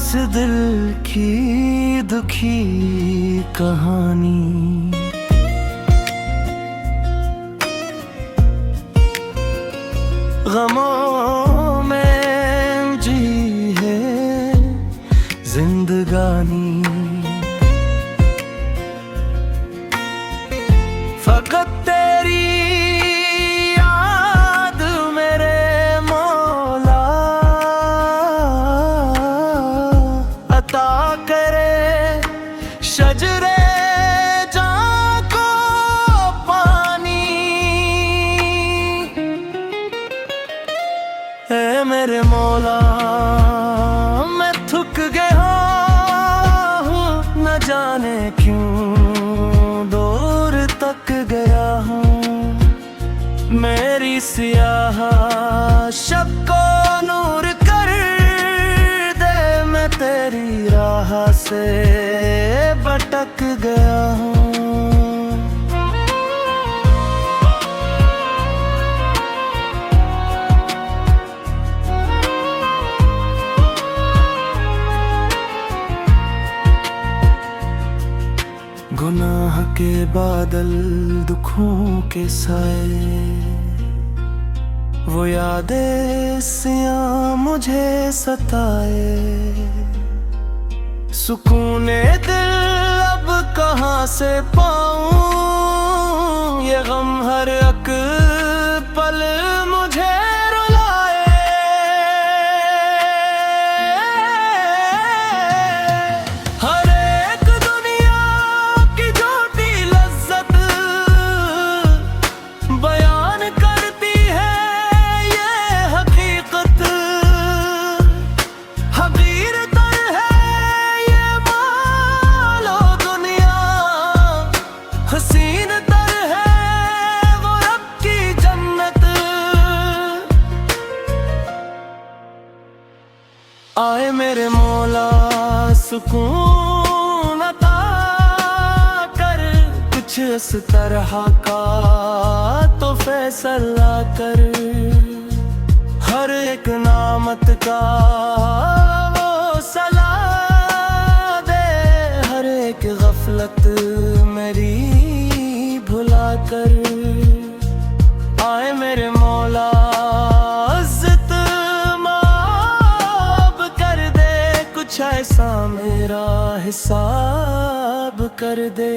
इस दिल की दुखी कहानी। गमों में जी है जिंदगानी, फकत तेरी याद मेरे मौला अता करे। शजरे जां को पानी, ऐ मेरे मौला मैं थक गया हूँ, न जाने क्यों दूर तक गया हूँ। मेरी सियाह शब को नूर कर दे, मैं तेरी राह से भटक गया हूँ। गुनाह के बादल दुखों के साए, वो यादें सियां मुझे सताए। सुकूने दिल अब कहाँ से पाऊं, ये गम हर एक पल मुझे रुलाए। हर एक दुनिया की झूठी लज्जत बयान करती है ये हकीकत। हकीरतन है ये मालो दुनिया, हसीन तर है वो रब की जन्नत। आए मेरे मौला सुकून अता कर, कुछ इस तरह का तो फैसला कर। हर एक नामत का वो सला दे, हर एक गफलत मेरी भुला कर। आए मेरे मौला इज्जत माफ कर दे, कुछ ऐसा मेरा हिसाब कर दे।